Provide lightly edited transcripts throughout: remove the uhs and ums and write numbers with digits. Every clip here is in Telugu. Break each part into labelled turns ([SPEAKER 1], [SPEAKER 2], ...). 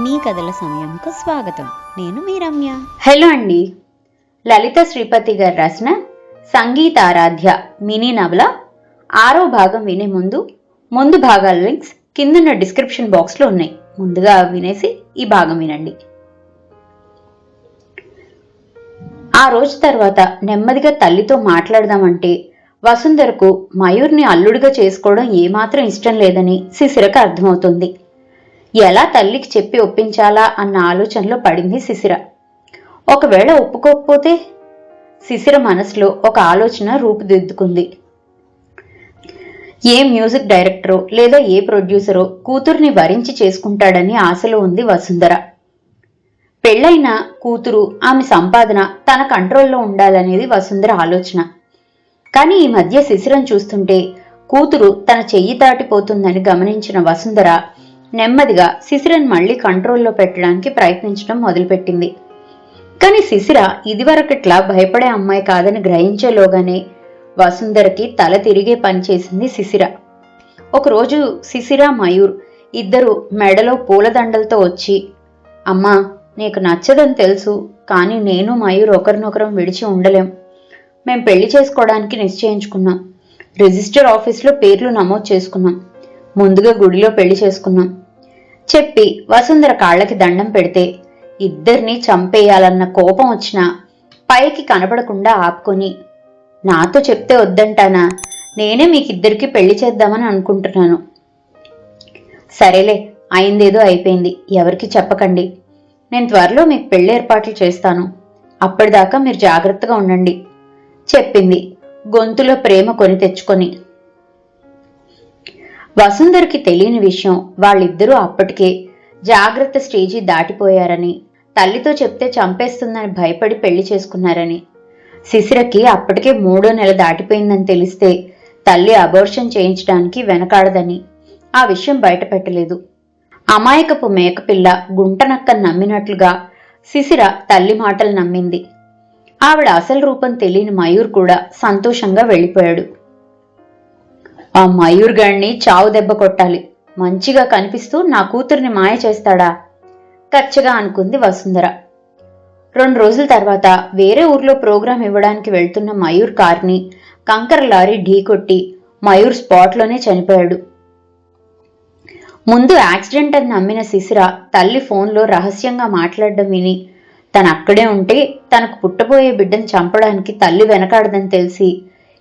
[SPEAKER 1] మీ కథల సమయంకు స్వాగతం. నేను మీ రమ్య.
[SPEAKER 2] హలో అండి. లలిత శ్రీపతి గారు రాసిన సంగీతారాధ్య మినీ నవల 6వ భాగం వినే ముందు భాగాల లింక్స్ కిందన్న డిస్క్రిప్షన్ బాక్స్లో ఉన్నాయి. ముందుగా వినేసి ఈ భాగం వినండి. ఆ రోజు తర్వాత నెమ్మదిగా తల్లితో మాట్లాడదామంటే వసుంధరకు మయూర్ని అల్లుడిగా చేసుకోవడం ఏమాత్రం ఇష్టం లేదని శిశిరకు అర్థమవుతుంది. ఎలా తల్లికి చెప్పి ఒప్పించాలా అన్న ఆలోచనలో పడింది శిశిర. ఒకవేళ ఒప్పుకోకపోతే? శిశిర మనసులో ఒక ఆలోచన రూపుదిద్దుకుంది. ఏ మ్యూజిక్ డైరెక్టరో లేదా ఏ ప్రొడ్యూసరో కూతుర్ని వరించి చేసుకుంటాడని ఆశలో ఉంది వసుంధర. పెళ్లైన కూతురు, ఆమె సంపాదన తన కంట్రోల్లో ఉండాలనేది వసుంధర ఆలోచన. కానీ ఈ మధ్య శిశిరను చూస్తుంటే కూతురు తన చెయ్యి దాటిపోతుందని గమనించిన వసుంధర నెమ్మదిగా శిశిరను మళ్లీ కంట్రోల్లో పెట్టడానికి ప్రయత్నించడం మొదలుపెట్టింది. కానీ శిశిర ఇదివరకట్లా భయపడే అమ్మాయి కాదని గ్రహించేలోగానే వసుంధరకి తల తిరిగే పనిచేసింది శిశిర. ఒకరోజు శిశిర, మయూర్ ఇద్దరు మెడలో పూలదండలతో వచ్చి, అమ్మా, నీకు నచ్చదని తెలుసు, కానీ నేను మయూర్ ఒకరినొకరం విడిచి ఉండలేం. మేం పెళ్లి చేసుకోవడానికి నిశ్చయించుకున్నాం. రిజిస్టర్ ఆఫీస్లో పేర్లు నమోదు చేసుకున్నాం. ముందుగా గుడిలో పెళ్లి చేసుకున్నాం చెప్పి వసుంధర కాళ్లకి దండం పెడితే ఇద్దరినీ చంపేయాలన్న కోపం వచ్చినా పైకి కనబడకుండా ఆపుకొని, నాతో చెప్తే వద్దంటానా? నేనే మీకిద్దరికి పెళ్లి చేద్దామని అనుకుంటున్నాను. సరేలే, అయిందేదో అయిపోయింది, ఎవరికి చెప్పకండి. నేను త్వరలో మీకు పెళ్లి ఏర్పాట్లు చేస్తాను. అప్పటిదాకా మీరు జాగ్రత్తగా ఉండండి చెప్పింది గొంతులో ప్రేమ కొని తెచ్చుకొని. వసుంధరకి తెలియని విషయం, వాళ్ళిద్దరూ అప్పటికే జాగ్రత్త స్టేజీ దాటిపోయారని, తల్లితో చెప్తే చంపేస్తుందని భయపడి పెళ్లి చేసుకున్నారని. శిశిరకి అప్పటికే 3వ నెల దాటిపోయిందని తెలిస్తే తల్లి అబార్షన్ చేయించడానికి వెనకాడదని ఆ విషయం బయటపెట్టలేదు. అమాయకపు మేకపిల్ల గుంటనక్క నమ్మినట్లుగా శిశిర తల్లి మాటలు నమ్మింది. ఆవిడ అసలు రూపం తెలియని మయూర్ కూడా సంతోషంగా వెళ్ళిపోయాడు. ఆ మయూర్ గాడిని చావు దెబ్బ కొట్టాలి, మంచిగా కనిపిస్తూ నా కూతుర్ని మాయ చేస్తాడా కచ్చగా అనుకుంది వసుంధర. 2 రోజుల తర్వాత వేరే ఊర్లో ప్రోగ్రాం ఇవ్వడానికి వెళ్తున్న మయూర్ కార్ని కంకర లారీ ఢీకొట్టి మయూర్ స్పాట్లోనే చనిపోయాడు. ముందు యాక్సిడెంట్ అని నమ్మిన శిశిర తల్లి ఫోన్లో రహస్యంగా మాట్లాడడం విని తనక్కడే ఉంటే తనకు పుట్టబోయే బిడ్డను చంపడానికి తల్లి వెనకాడదని తెలిసి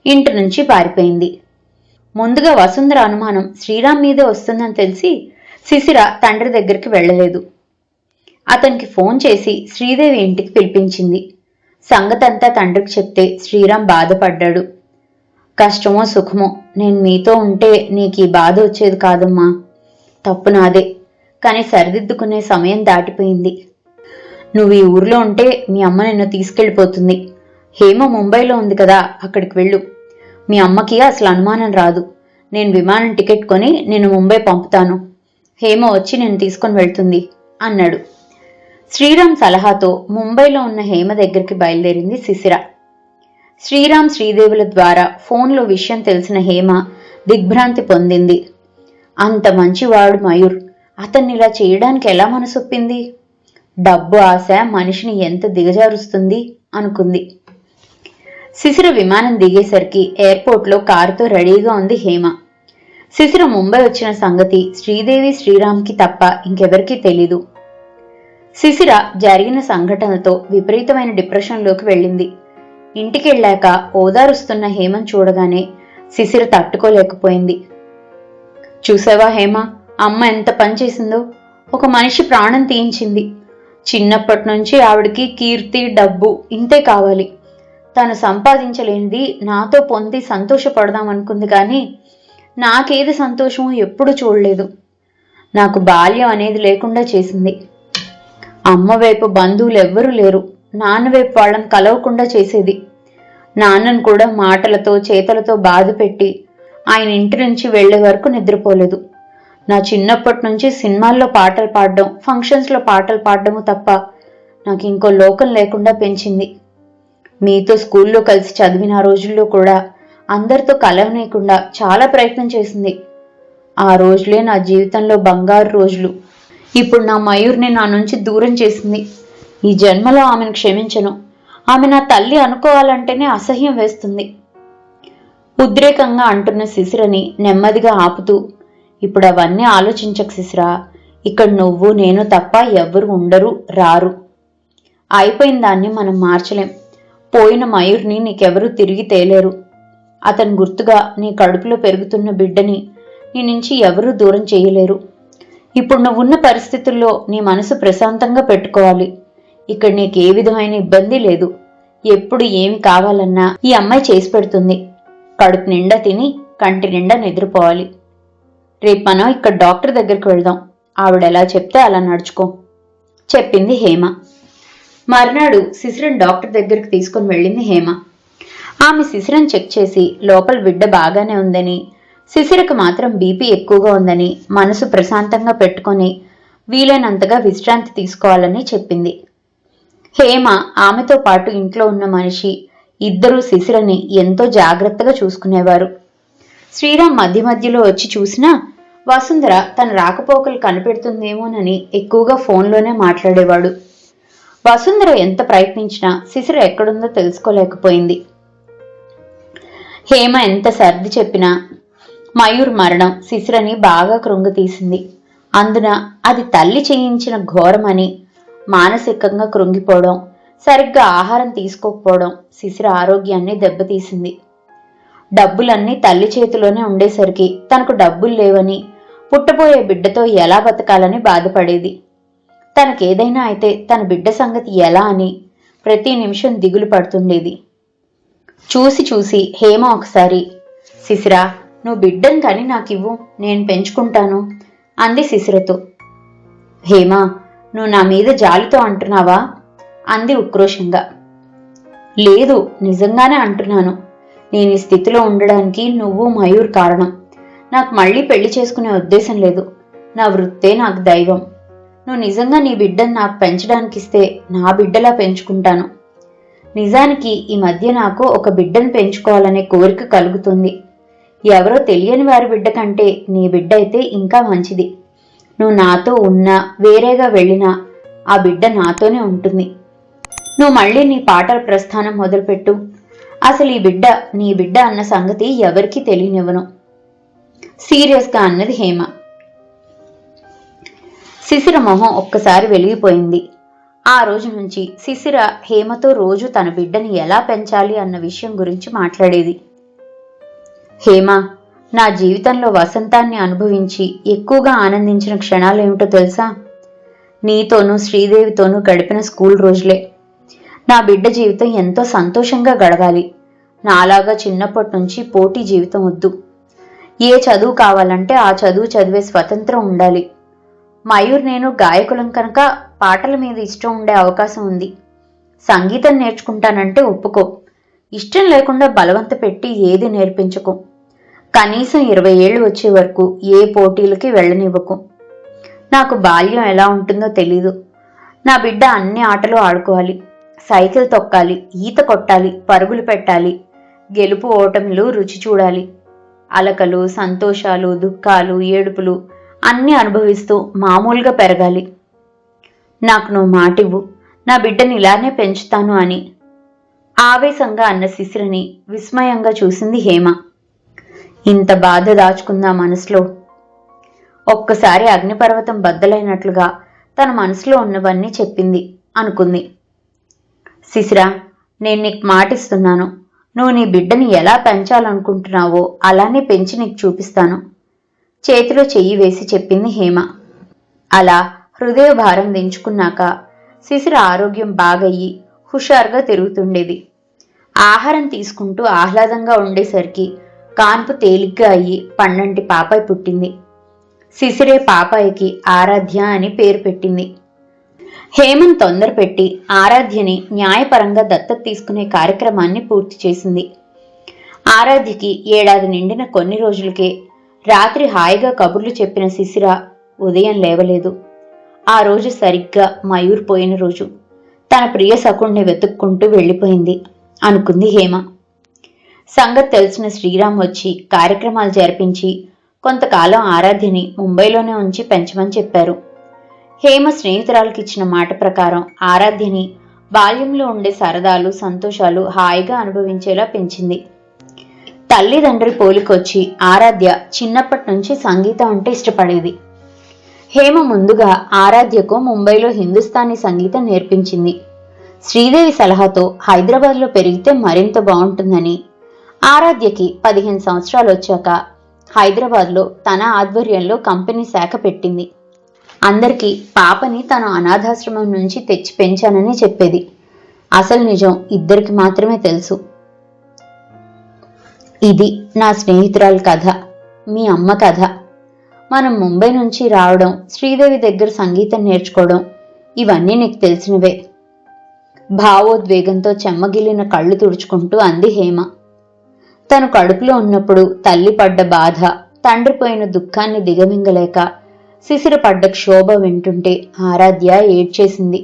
[SPEAKER 2] ఇంటి నుంచి పారిపోయింది. ముందుగా వసుంధర అనుమానం శ్రీరామ్ మీదే వస్తుందని తెలిసి శిశిర తండ్రి దగ్గరికి వెళ్లలేదు. అతనికి ఫోన్ చేసి శ్రీదేవి ఇంటికి పిలిపించింది. సంగతంతా తండ్రికి చెప్తే శ్రీరామ్ బాధపడ్డాడు. కష్టమో సుఖమో నేను మీతో ఉంటే నీకు ఈ బాధ వచ్చేది కాదమ్మా. తప్పు నాదే, కానీ సరిదిద్దుకునే సమయం దాటిపోయింది. నువ్వు ఈ ఊర్లో ఉంటే మీ అమ్మ నిన్ను తీసుకెళ్లిపోతుంది. హేమ ముంబైలో ఉంది కదా, అక్కడికి వెళ్ళు. మీ అమ్మకి అసలు అనుమానం రాదు. నేను విమానం టికెట్ కొని నిన్ను ముంబై పంపుతాను. హేమ వచ్చి నేను తీసుకొని వెళ్తుంది అన్నాడు. శ్రీరామ్ సలహాతో ముంబైలో ఉన్న హేమ దగ్గరికి బయలుదేరింది శిశిర. శ్రీరామ్, శ్రీదేవుల ద్వారా ఫోన్లో విషయం తెలిసిన హేమ దిగ్భ్రాంతి పొందింది. అంత మంచివాడు మయూర్, అతన్ని ఇలా చేయడానికి ఎలా మనసొప్పింది? డబ్బు ఆశ మనిషిని ఎంత దిగజారుస్తుంది అనుకుంది. శిశిర విమానం దిగేసరికి ఎయిర్పోర్ట్లో కారుతో రెడీగా ఉంది హేమ. శిశిర ముంబై వచ్చిన సంగతి శ్రీదేవి, శ్రీరామ్కి తప్ప ఇంకెవరికీ తెలీదు. శిశిర జరిగిన సంఘటనలతో విపరీతమైన డిప్రెషన్లోకి వెళ్ళింది. ఇంటికెళ్ళాక ఓదారుస్తున్న హేమను చూడగానే శిశిర తట్టుకోలేకపోయింది. చూసావా హేమ, అమ్మ ఎంత పని చేసిందో. ఒక మనిషి ప్రాణం తీయించింది. చిన్నప్పటి నుంచి ఆవిడికి కీర్తి, డబ్బు ఇంతే కావాలి. తను సంపాదించలేనిది నాతో పొంది సంతోషపడదామనుకుంది, కానీ నాకేది సంతోషమో ఎప్పుడు చూడలేదు. నాకు బాల్యం అనేది లేకుండా చేసింది. అమ్మ వైపు బంధువులు ఎవ్వరూ లేరు. నాన్న వైపు వాళ్ళని కలవకుండా చేసేది. నాన్నను కూడా మాటలతో చేతలతో బాధ పెట్టి ఆయన ఇంటి నుంచి వెళ్లే వరకు నిద్రపోలేదు. నా చిన్నప్పటి నుంచి సినిమాల్లో పాటలు పాడడం, ఫంక్షన్స్లో పాటలు పాడడము తప్ప నాకు ఇంకో లోకం లేకుండా పెంచింది. మీతో స్కూల్లో కలిసి చదివిన రోజుల్లో కూడా అందరితో కలవనీయకుండా చాలా ప్రయత్నం చేసింది. ఆ రోజులే నా జీవితంలో బంగారు రోజులు. ఇప్పుడు నా మయూర్ని నా నుంచి దూరం చేసింది. ఈ జన్మలో ఆమెను క్షమించను. ఆమె నా తల్లి అనుకోవాలంటేనే అసహ్యం వేస్తుంది. ఉద్రేకంగా అంటున్న శిశిరని నెమ్మదిగా ఆపుతూ, ఇప్పుడు అవన్నీ ఆలోచించకు శిశిరా. ఇక్కడ నువ్వు నేను తప్ప ఎవ్వరు ఉండరు, రారు. అయిపోయిన దాన్ని మనం మార్చలేం. పోయిన మయూర్ని నీకెవరూ తిరిగి తేలేరు. అతని గుర్తుగా నీ కడుపులో పెరుగుతున్న బిడ్డని నీ నుంచి ఎవరూ దూరం చేయలేరు. ఇప్పుడు నువ్వున్న పరిస్థితుల్లో నీ మనసు ప్రశాంతంగా పెట్టుకోవాలి. ఇక్కడ నీకు ఏ విధమైన ఇబ్బంది లేదు. ఎప్పుడు ఏమి కావాలన్నా ఈ అమ్మాయి చేసి పెడుతుంది. కడుపు నిండా తిని కంటి నిండా నిద్రపోవాలి. రేపు మనం ఇక్కడ డాక్టర్ దగ్గరికి వెళ్దాం. ఆవిడెలా చెప్తే అలా నడుచుకో, చెప్పింది హేమ. మర్నాడు శిశిరన్ డాక్టర్ దగ్గరికి తీసుకుని వెళ్ళింది హేమ. ఆమె శిశిరన్ చెక్ చేసి లోపల బిడ్డ బాగానే ఉందని, శిశిరకు మాత్రం బీపీ ఎక్కువగా ఉందని మనసు ప్రశాంతంగా పెట్టుకొని వీలైనంతగా విశ్రాంతి తీసుకోవాలని చెప్పింది. హేమ, ఆమెతో పాటు ఇంట్లో ఉన్న మనిషి ఇద్దరూ శిశిరని ఎంతో జాగ్రత్తగా చూసుకునేవారు. శ్రీరామ్ మధ్య మధ్యలో వచ్చి చూసినా వసుంధర తన రాకపోకలు కనిపెడుతుందేమోనని ఎక్కువగా ఫోన్లోనే మాట్లాడేవాడు. వసుంధర ఎంత ప్రయత్నించినా శిశిర ఎక్కడుందో తెలుసుకోలేకపోయింది. హేమ ఎంత సర్ది చెప్పినా మయూర్ మరణం శిశిరని బాగా కృంగతీసింది. అందున అది తల్లి చేయించిన ఘోరమని మానసికంగా కృంగిపోవడం, సరిగ్గా ఆహారం తీసుకోకపోవడం శిశిర ఆరోగ్యాన్ని దెబ్బతీసింది. డబ్బులన్నీ తల్లి చేతిలోనే ఉండేసరికి తనకు డబ్బులు లేవని, పుట్టబోయే బిడ్డతో ఎలా బతకాలని బాధపడేది. తనకేదైనా అయితే తన బిడ్డ సంగతి ఎలా అని ప్రతి నిమిషం దిగులు పడుతుండేది. చూసి చూసి హేమ ఒకసారి, శిశిరా, నువ్వు బిడ్డను కని నాకివ్వు, నేను పెంచుకుంటాను అంది శిశిరతో. హేమ, నువ్వు నా మీద జాలితో అంటున్నావా అంది ఉక్రోషంగా. లేదు, నిజంగానే అంటున్నాను. నేను ఈ స్థితిలో ఉండడానికి నువ్వు మయూర్ కారణం. నాకు మళ్ళీ పెళ్లి చేసుకునే ఉద్దేశం లేదు. నా వృత్తే నాకు దైవం. నువ్వు నిజంగా నీ బిడ్డను నాకు పెంచడానికి ఇస్తే నా బిడ్డలా పెంచుకుంటాను. నిజానికి ఈ మధ్య నాకు ఒక బిడ్డను పెంచుకోవాలనే కోరిక కలుగుతుంది. ఎవరో తెలియని వారి బిడ్డ కంటే నీ బిడ్డ అయితే ఇంకా మంచిది. నువ్వు నాతో ఉన్నా వేరేగా వెళ్ళినా ఆ బిడ్డ నాతోనే ఉంటుంది. నువ్వు మళ్ళీ నీ పాటల ప్రస్థానం మొదలుపెట్టు. అసలు ఈ బిడ్డ నీ బిడ్డ అన్న సంగతి ఎవరికీ తెలియనివ్వను సీరియస్గా అన్నది హేమ. శిశిర మొహం ఒక్కసారి వెలిగిపోయింది. ఆ రోజు నుంచి శిశిర హేమతో రోజు తన బిడ్డని ఎలా పెంచాలి అన్న విషయం గురించి మాట్లాడేది. హేమ, నా జీవితంలో వసంతాన్ని అనుభవించి ఎక్కువగా ఆనందించిన క్షణాలేమిటో తెలుసా? నీతోనూ శ్రీదేవితోనూ గడిపిన స్కూల్ రోజులే. నా బిడ్డ జీవితం ఎంతో సంతోషంగా గడవాలి. నాలాగా చిన్నప్పటి నుంచి పోటీ జీవితం వద్దు. ఏ చదువు కావాలంటే ఆ చదువు చదివే స్వతంత్రం ఉండాలి. మయూర్ నేను గాయకులం కనుక పాటల మీద ఇష్టం ఉండే అవకాశం ఉంది. సంగీతం నేర్చుకుంటానంటే ఒప్పుకో. ఇష్టం లేకుండా బలవంత పెట్టి ఏది నేర్పించకు. కనీసం 20 ఏళ్ళు వచ్చే వరకు ఏ పోటీలకి వెళ్ళనివ్వకు. నాకు బాల్యం ఎలా ఉంటుందో తెలీదు. నా బిడ్డ అన్ని ఆటలు ఆడుకోవాలి. సైకిల్ తొక్కాలి, ఈత కొట్టాలి, పరుగులు పెట్టాలి, గెలుపు ఓటములు రుచి చూడాలి. అలకలు, సంతోషాలు, దుఃఖాలు, ఏడుపులు అన్నీ అనుభవిస్తూ మామూలుగా పెరగాలి. నాకు నువ్వు మాటివ్వు, నా బిడ్డని ఇలానే పెంచుతాను అని ఆవేశంగా అన్న శిశిరని విస్మయంగా చూసింది హేమ. ఇంత బాధ దాచుకుందా మనసులో? ఒక్కసారి అగ్నిపర్వతం బద్దలైనట్లుగా తన మనసులో ఉన్నవన్నీ చెప్పింది అనుకుంది. శిశిరా, నేను నీకు మాటిస్తున్నాను. నువ్వు నీ బిడ్డని ఎలా పెంచాలనుకుంటున్నావో అలానే పెంచి నీకు చూపిస్తాను చేతిలో చెయ్యి వేసి చెప్పింది హేమ. అలా హృదయ భారం దించుకున్నాక శిశిర ఆరోగ్యం బాగయ్యి హుషారుగా తిరుగుతుండేది. ఆహారం తీసుకుంటూ ఆహ్లాదంగా ఉండేసరికి కాన్పు తేలిగ్గా అయ్యి పండంటి పాపాయి పుట్టింది. శిశిరే పాపాయికి ఆరాధ్య అని పేరు పెట్టింది. హేమన్ తొందర పెట్టి ఆరాధ్యని న్యాయపరంగా దత్తత తీసుకునే కార్యక్రమాన్ని పూర్తి చేసింది. ఆరాధ్యకి 1 ఏడాది నిండిన కొన్ని రోజులకే రాత్రి హాయిగా కబుర్లు చెప్పిన శిశిర ఉదయం లేవలేదు. ఆ రోజు సరిగ్గా మయూర్ పోయిన రోజు. తన ప్రియ సకుణ్ణి వెతుక్కుంటూ వెళ్ళిపోయింది అనుకుంది హేమ. సంగతి తెలిసిన శ్రీరామ్ వచ్చి కార్యక్రమాలు జరిపించి కొంతకాలం ఆరాధ్యని ముంబైలోనే ఉంచి పెంచమని చెప్పారు. హేమ స్నేహితురాలకి ఇచ్చిన మాట ప్రకారం ఆరాధ్యని బాల్యంలో ఉండే సరదాలు సంతోషాలు హాయిగా అనుభవించేలా పెంచింది. తల్లిదండ్రుల పోలికొచ్చి ఆరాధ్య చిన్నప్పటి నుంచి సంగీతం అంటే ఇష్టపడేది. హేమ ముందుగా ఆరాధ్యకు ముంబైలో హిందుస్థానీ సంగీతం నేర్పించింది. శ్రీదేవి సలహాతో హైదరాబాద్లో పెరిగితే మరింత బాగుంటుందని ఆరాధ్యకి 15 సంవత్సరాలు వచ్చాక హైదరాబాద్లో తన ఆధ్వర్యంలో కంపెనీ శాఖ పెట్టింది. అందరికీ పాపని తను అనాథాశ్రమం నుంచి తెచ్చి పెంచానని చెప్పేది. అసలు నిజం ఇద్దరికి మాత్రమే తెలుసు. ఇది నా స్నేహితురాలి కథ, మీ అమ్మ కథ. మనం ముంబై నుంచి రావడం, శ్రీదేవి దగ్గర సంగీతం నేర్చుకోవడం ఇవన్నీ నీకు తెలిసినవే. భావోద్వేగంతో చెమ్మగిలిన కళ్ళు తుడుచుకుంటూ అంది హేమ. తను కడుపులో ఉన్నప్పుడు తల్లి పడ్డ బాధ, తండ్రి పోయిన దుఃఖాన్ని దిగమింగలేక శిశిర పడ్డ క్షోభ వింటుంటే ఆరాధ్య ఏడ్చేసింది.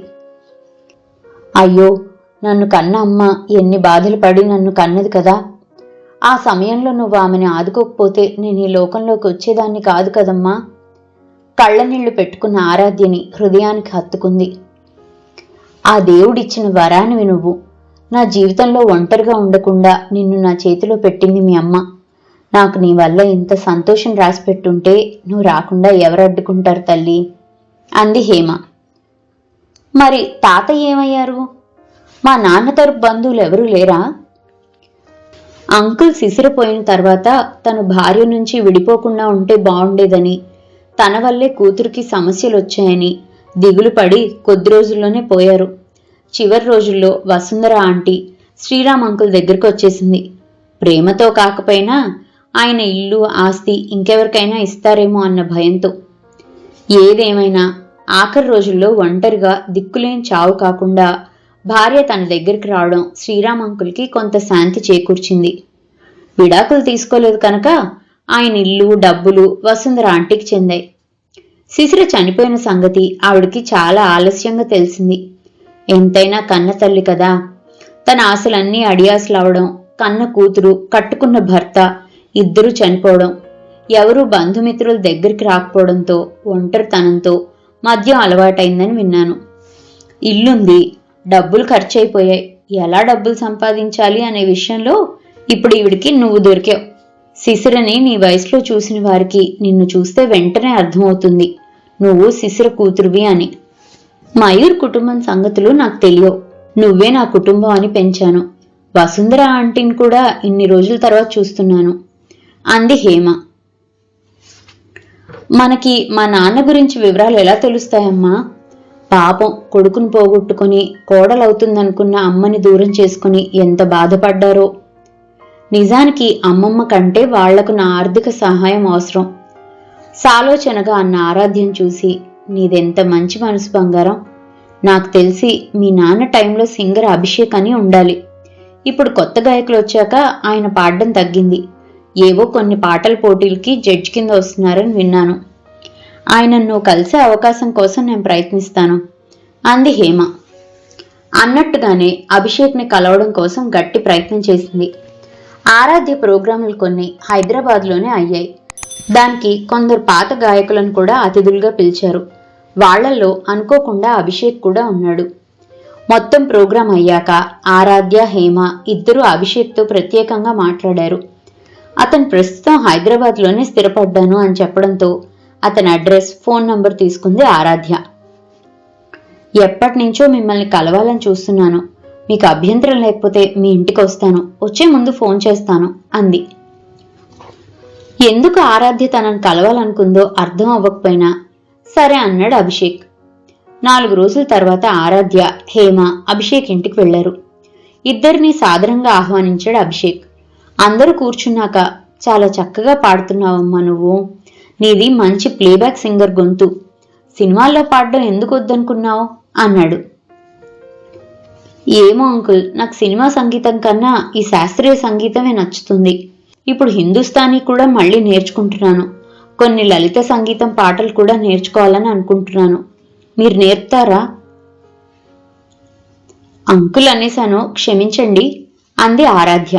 [SPEAKER 2] అయ్యో, నన్ను కన్న అమ్మ ఎన్ని బాధలు పడి నన్ను కన్నది కదా. ఆ సమయంలో నువ్వు ఆమెను ఆదుకోకపోతే నేను ఈ లోకంలోకి వచ్చేదాన్ని కాదు కదమ్మా. కళ్ళనీళ్లు పెట్టుకున్న ఆరాధ్యని హృదయానికి హత్తుకుంది. ఆ దేవుడిచ్చిన వరానివి నువ్వు. నా జీవితంలో ఒంటరిగా ఉండకుండా నిన్ను నా చేతిలో పెట్టింది మీ అమ్మ. నాకు నీ వల్ల ఇంత సంతోషం రాసిపెట్టుంటే నువ్వు రాకుండా ఎవరు అడ్డుకుంటారు తల్లి అంది హేమ. మరి తాతయ్య ఏమయ్యారు? మా నాన్న తరపు బంధువులు ఎవరూ లేరా? అంకుల్ శిశిరపోయిన తర్వాత తన భార్య నుంచి విడిపోకుండా ఉంటే బాగుండేదని, తన వల్లే కూతురికి సమస్యలు వచ్చాయని దిగులు పడి కొద్ది రోజుల్లోనే పోయారు. చివరి రోజుల్లో వసుంధర ఆంటీ శ్రీరామ్ అంకుల్ దగ్గరికి వచ్చేసింది. ప్రేమతో కాకపోయినా ఆయన ఇల్లు ఆస్తి ఇంకెవరికైనా ఇస్తారేమో అన్న భయంతో. ఏదేమైనా ఆఖరి రోజుల్లో ఒంటరిగా దిక్కులేని చావు కాకుండా భార్య తన దగ్గరికి రావడం శ్రీరామ్ అంకుల్కి కొంత శాంతి చేకూర్చింది. విడాకులు తీసుకోలేదు కనుక ఆయన ఇల్లు డబ్బులు వసుంధర ఆంటీకి చెందాయి. శిశిర చనిపోయిన సంగతి ఆవిడికి చాలా ఆలస్యంగా తెలిసింది. ఎంతైనా కన్న తల్లి కదా. తన ఆశలన్నీ అడియాసలవడం, కన్న కూతురు కట్టుకున్న భర్త ఇద్దరూ చనిపోవడం, ఎవరూ బంధుమిత్రుల దగ్గరికి రాకపోవడంతో ఒంటరితనంతో మద్యం అలవాటైందని విన్నాను. ఇల్లుంది, డబ్బులు ఖర్చయిపోయాయి. ఎలా డబ్బులు సంపాదించాలి అనే విషయంలో ఇప్పుడు ఈవిడికి నువ్వు దొరికావు. శిశిరని నీ వయసులో చూసిన వారికి నిన్ను చూస్తే వెంటనే అర్థమవుతుంది నువ్వు శిశిర కూతురువి అని. మయూర్ కుటుంబం సంగతులు నాకు తెలియవు. నువ్వే నా కుటుంబం అని పెంచాను. వసుంధర ఆంటీని కూడా ఇన్ని రోజుల తర్వాత చూస్తున్నాను అంది హేమ. మనకి మా నాన్న గురించి వివరాలు ఎలా తెలుస్తాయమ్మా? పాపం కొడుకును పోగొట్టుకుని కోడలవుతుందనుకున్న అమ్మని దూరం చేసుకుని ఎంత బాధపడ్డారో. నిజానికి అమ్మమ్మ కంటే వాళ్లకు నా ఆర్థిక సహాయం అవసరం. సాలోచనగా అన్న ఆరాధ్యం చూసి, నీదెంత మంచి మనసు బంగారం. నాకు తెలిసి మీ నాన్న టైంలో సింగర్ అభిషేక్ అని ఉండాలి. ఇప్పుడు కొత్త గాయకులు వచ్చాక ఆయన పాడడం తగ్గింది. ఏవో కొన్ని పాటల పోటీలకి జడ్జి కింద వస్తున్నారని విన్నాను. ఆయనను కలిసే అవకాశం కోసం నేను ప్రయత్నిస్తాను అంది హేమ. అన్నట్టుగానే అభిషేక్ని కలవడం కోసం గట్టి ప్రయత్నం చేసింది. ఆరాధ్య ప్రోగ్రాములు కొన్ని హైదరాబాద్లోనే అయ్యాయి. దానికి కొందరు పాత గాయకులను కూడా అతిథులుగా పిలిచారు. వాళ్లల్లో అనుకోకుండా అభిషేక్ కూడా ఉన్నాడు. మొత్తం ప్రోగ్రాం అయ్యాక ఆరాధ్య హేమ ఇద్దరూ అభిషేక్తో ప్రత్యేకంగా మాట్లాడారు. అతను ప్రస్తుతం హైదరాబాద్లోనే స్థిరపడ్డాను అని చెప్పడంతో అతని అడ్రస్, ఫోన్ నంబర్ తీసుకుంది ఆరాధ్య. ఎప్పటినుంచో మిమ్మల్ని కలవాలని చూస్తున్నాను. మీకు అభ్యంతరం లేకపోతే మీ ఇంటికి వస్తాను. వచ్చే ముందు ఫోన్ చేస్తాను అంది. ఎందుకు ఆరాధ్య తనను కలవాలనుకుందో అర్థం అవ్వకపోయినా సరే అన్నాడు అభిషేక్. 4 రోజుల తర్వాత ఆరాధ్య, హేమ అభిషేక్ ఇంటికి వెళ్లారు. ఇద్దరిని సాదరంగా ఆహ్వానించాడు అభిషేక్. అందరూ కూర్చున్నాక, చాలా చక్కగా పాడుతున్నావమ్మా నువ్వు. నీది మంచి ప్లేబ్యాక్ సింగర్ గొంతు. సినిమాల్లో పాడడం ఎందుకు వద్దనుకున్నావు అన్నాడు. ఏమో అంకుల్, నాకు సినిమా సంగీతం కన్నా ఈ శాస్త్రీయ సంగీతమే నచ్చుతుంది. ఇప్పుడు హిందుస్థానీ కూడా మళ్ళీ నేర్చుకుంటున్నాను. కొన్ని లలిత సంగీతం పాటలు కూడా నేర్చుకోవాలని అనుకుంటున్నాను. మీరు నేర్పుతారా? అంకుల్ అనేశాను, క్షమించండి అంది ఆరాధ్య.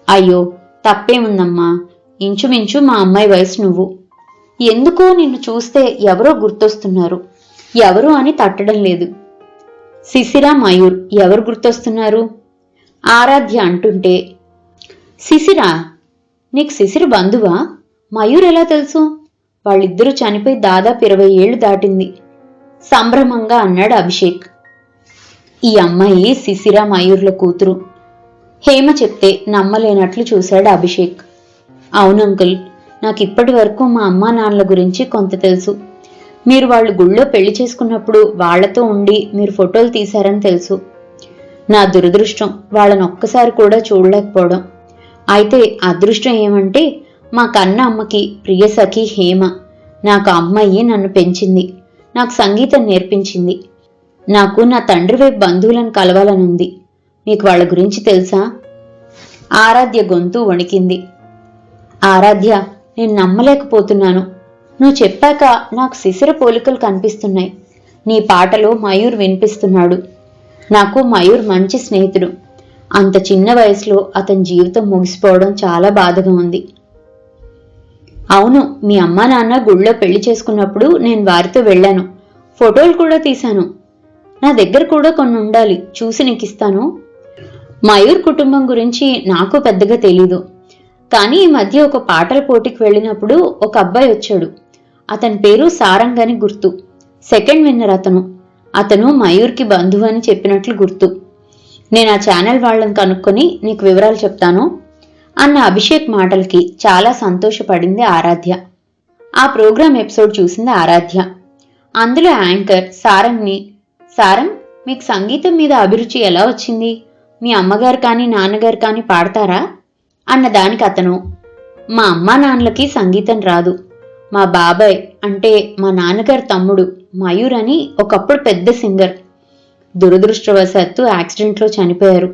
[SPEAKER 2] అయ్యో, తప్పేముందమ్మా. ఇంచుమించు మా అమ్మాయి వయసు నువ్వు. ఎందుకో నిన్ను చూస్తే ఎవరో గుర్తొస్తున్నారు. ఎవరు అని తట్టడం లేదు. శిశిర, మయూర్ ఎవరు గుర్తొస్తున్నారు? ఆరాధ్య అంటుంటే, శిశిర, నీకు శిశిర బంధువా? మయూర్ ఎలా తెలుసు? వాళ్ళిద్దరూ చనిపోయి దాదాపు 20 ఏళ్లు దాటింది సంభ్రమంగా అన్నాడు అభిషేక్. ఈ అమ్మాయి శిశిర, మయూర్ల కూతురు. హేమ చెప్తే నమ్మలేనట్లు చూశాడు అభిషేక్. అవునంకుల్, నాకు ఇప్పటి వరకు మా అమ్మా నాన్నల గురించి కొంత తెలుసు. మీరు వాళ్ళు గుళ్ళో పెళ్లి చేసుకున్నప్పుడు వాళ్లతో ఉండి మీరు ఫోటోలు తీశారని తెలుసు. నా దురదృష్టం వాళ్ళని ఒక్కసారి కూడా చూడలేకపోవడం. అయితే అదృష్టం ఏమంటే మా కన్న అమ్మకి ప్రియ సఖి హేమ, నాకు అమ్మాయి నన్ను పెంచింది, నాకు సంగీతం నేర్పించింది. నాకు నా తండ్రి వైపు బంధువులను కలవాలనుంది. మీకు వాళ్ళ గురించి తెలుసా? ఆరాధ్య గొంతు వణికింది. ఆరాధ్య, నేను నమ్మలేకపోతున్నాను. నువ్వు చెప్పాక నాకు శిశిర పోలికలు కనిపిస్తున్నాయి. నీ పాటలో మయూర్ వినిపిస్తున్నాడు. నాకు మయూర్ మంచి స్నేహితుడు. అంత చిన్న వయసులో అతని జీవితం ముగిసిపోవడం చాలా బాధగా ఉంది. అవును, మీ అమ్మా నాన్న గుళ్ళో పెళ్లి చేసుకున్నప్పుడు నేను వారితో వెళ్ళాను. ఫోటోలు కూడా తీశాను. నా దగ్గర కూడా కొన్ని ఉండాలి, చూసి నీకు ఇస్తాను. మయూర్ కుటుంబం గురించి నాకు పెద్దగా తెలీదు. కానీ ఈ మధ్య ఒక పాటల పోటీకి వెళ్ళినప్పుడు ఒక అబ్బాయి వచ్చాడు. అతని పేరు సారంగ్ అని గుర్తు. సెకండ్ విన్నర్ అతను మయూర్కి బంధువు అని చెప్పినట్లు గుర్తు. నేను ఆ ఛానల్ వాళ్ళని కనుక్కొని నీకు వివరాలు చెప్తాను అన్న అభిషేక్ మాటలకి చాలా సంతోషపడింది ఆరాధ్య. ఆ ప్రోగ్రాం ఎపిసోడ్ చూసింది ఆరాధ్య. అందులో యాంకర్ సారంగ్ని, సారంగ్, మీకు సంగీతం మీద అభిరుచి ఎలా వచ్చింది? మీ అమ్మగారు కానీ నాన్నగారు కానీ పాడతారా అన్న దానికి అతను, మా అమ్మా నాన్నలకి సంగీతం రాదు. మా బాబాయ్ అంటే మా నాన్నగారి తమ్ముడు మయూర్ అని ఒకప్పుడు పెద్ద సింగర్. దురదృష్టవశాత్తు యాక్సిడెంట్లో చనిపోయారు.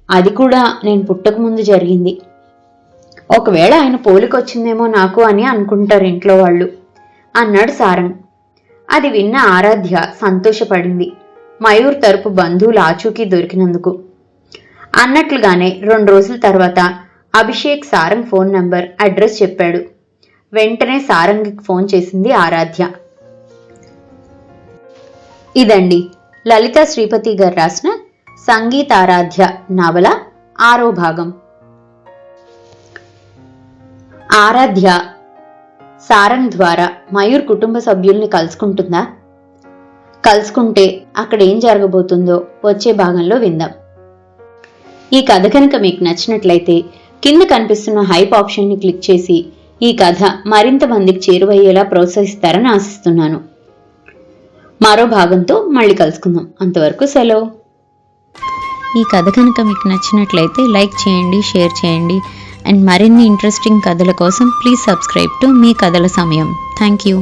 [SPEAKER 2] అది కూడా నేను పుట్టకముందు జరిగింది. ఒకవేళ ఆయన పోలికొచ్చిందేమో నాకు అని అనుకుంటారు ఇంట్లో వాళ్ళు అన్నాడు సారంగ్. అది విన్న ఆరాధ్య సంతోషపడింది, మయూర్ తరపు బంధువులు ఆచూకీ దొరికినందుకు. అన్నట్లుగానే 2 రోజుల తర్వాత Abhishek Sarang phone number, address చెప్పాడు. వెంటనే సారంగ్కి ఫోన్ చేసింది ఆరాధ్య. ఇదండి లలితా శ్రీపతి గారు రాసిన సంగీతారాధ్య నవల 6వ భాగం. ఆరాధ్య సారంగ్ ద్వారా మయూర్ కుటుంబ సభ్యుల్ని కలుసుకుంటుందా? కలుసుకుంటే అక్కడ ఏం జరగబోతుందో వచ్చే భాగంలో విందాం. ఈ కథ కనుక మీకు నచ్చినట్లయితే కింద కనిపిస్తున్న హైప్ ఆప్షన్ని క్లిక్ చేసి ఈ కథ మరింత మందికి చేరువయ్యేలా ప్రోత్సహిస్తారని ఆశిస్తున్నాను. మరో భాగంతో మళ్ళీ కలుసుకుందాం. అంతవరకు సెలవు.
[SPEAKER 1] ఈ కథ కనుక మీకు నచ్చినట్లయితే లైక్ చేయండి, షేర్ చేయండి. అండ్ మరిన్ని ఇంట్రెస్టింగ్ కథల కోసం ప్లీజ్ సబ్స్క్రైబ్ టు మీ కథల సమయం. Thank you.